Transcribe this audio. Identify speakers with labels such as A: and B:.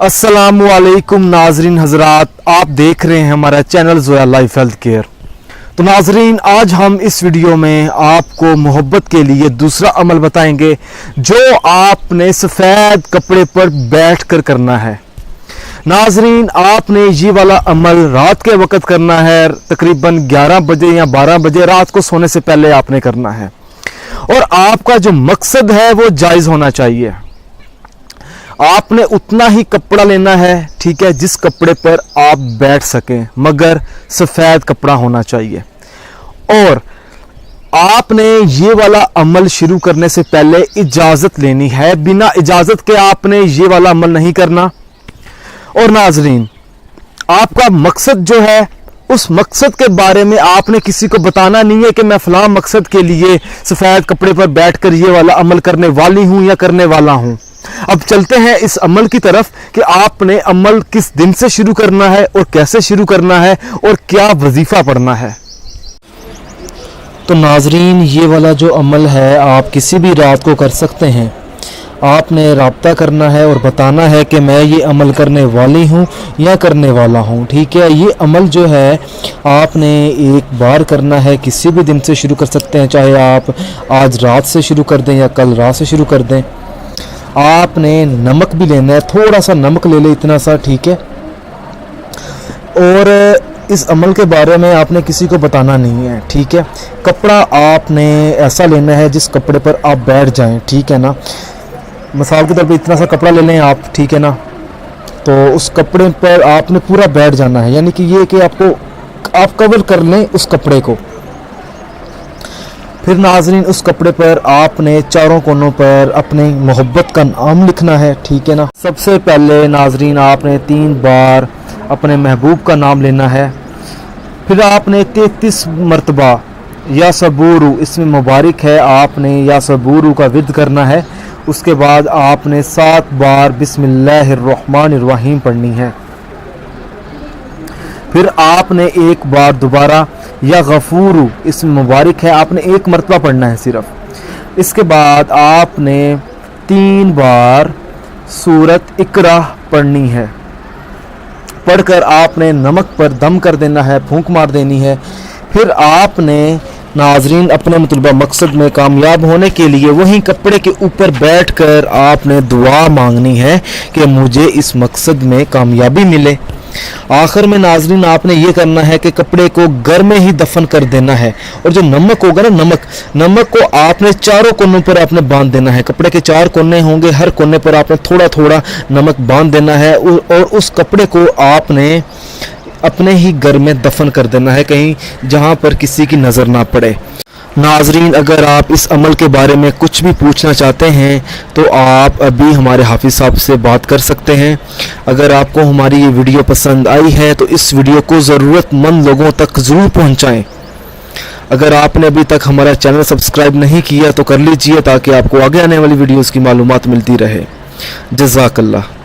A: अस्सलामुअलैकुम नाजरीन हजरात, आप देख रहे हैं हमारा channel Zoya life health care. तो नाजरीन, आज हम इस वीडियो में आपको मोहब्बत के लिए दूसरा अमल बताएंगे जो आपने सफ़ेद कपड़े पर बैठकर करना है। नाजरीन, आपने ये वाला अमल रात के वक्त करना है, तकरीबन 11 बजे या 12 बजे रात को सोने से पहले आपने करना है। और आपका जो मकसद है वो जायज़ होना चाहिए। आपने उतना ही कपड़ा लेना है, ठीक है, जिस कपड़े पर आप बैठ सकें, मगर सफ़ेद कपड़ा होना चाहिए। और आपने ये वाला अमल शुरू करने से पहले इजाज़त लेनी है, बिना इजाज़त के आपने ये वाला अमल नहीं करना। और नाजरीन, आपका मकसद जो है, उस मकसद के बारे में आपने किसी को बताना नहीं है कि मैं फ़लाँ मकसद के लिए सफ़ेद कपड़े पर बैठकर ये वाला अमल करने वाली हूँ या करने वाला हूँ। अब चलते हैं इस अमल की तरफ कि आपने अमल किस दिन से शुरू करना है और कैसे शुरू करना है और क्या वजीफ़ा पढ़ना है। तो नाजरीन, ये वाला जो अमल है आप किसी भी रात को कर सकते हैं। आपने राब्ता करना है और बताना है कि मैं ये अमल करने वाली हूँ या करने वाला हूँ, ठीक है। ये अमल जो है आपने एक बार करना है, किसी भी दिन से शुरू कर सकते हैं, चाहे आप आज रात से शुरू कर दें या कल रात से शुरू कर दें। आपने नमक भी लेना है, थोड़ा सा नमक ले ले, इतना सा, ठीक है। और इस अमल के बारे में आपने किसी को बताना नहीं है, ठीक है। कपड़ा आपने ऐसा लेना है जिस कपड़े पर आप बैठ जाएं, ठीक है ना। मिसाल के तौर पे इतना सा कपड़ा ले लें आप, ठीक है ना। तो उस कपड़े पर आपने पूरा बैठ जाना है, यानी कि ये कि आप कवर कर लें उस कपड़े को। फिर नाजरीन, उस कपड़े पर आपने चारों कोनों पर अपने मोहब्बत का नाम लिखना है, ठीक है ना। सबसे पहले नाजरीन, आपने 3 बार अपने महबूब का नाम लेना है। फिर आपने 33 मरतबा या सबूरू, इसमें मुबारक है, आपने या सबूरू का विद करना है। उसके बाद आपने 7 बार बिस्मिल्लाहिर्रहमानिर्रहीम पढ़नी है। फिर आपने एक बार दोबारा या गफूरू, इसमें मुबारक है, आपने 1 मरतबा पढ़ना है सिर्फ। इसके बाद आपने 3 बार सूरत इकरा पढ़नी है। पढ़कर आपने नमक पर दम कर देना है, फूंक मार देनी है। फिर आपने नाजरीन अपने मतलूबा मकसद में कामयाब होने के लिए वहीं कपड़े के ऊपर बैठकर आपने दुआ मांगनी है कि मुझे इस मकसद में कामयाबी मिले। आखिर में नाजरीन आपने ये करना है कि कपड़े को घर में ही दफन कर देना है। और जो नमक होगा ना, नमक को आपने चारों कोनों पर आपने बांध देना है। कपड़े के 4 कोने होंगे, हर कोने पर आपने थोड़ा थोड़ा नमक बांध देना है। और उस कपड़े को आपने अपने ही घर में दफन कर देना है, कहीं जहां पर किसी की नज़र ना पड़े। नाजरीन, अगर आप इस अमल के बारे में कुछ भी पूछना चाहते हैं तो आप अभी हमारे हाफिज़ साहब से बात कर सकते हैं। अगर आपको हमारी ये वीडियो पसंद आई है तो इस वीडियो को ज़रूरतमंद लोगों तक ज़रूर पहुंचाएं। अगर आपने अभी तक हमारा चैनल सब्सक्राइब नहीं किया तो कर लीजिए, ताकि आपको आगे आने वाली वीडियोज़ की मालूमात मिलती रहे। जज़ाकल्लाह।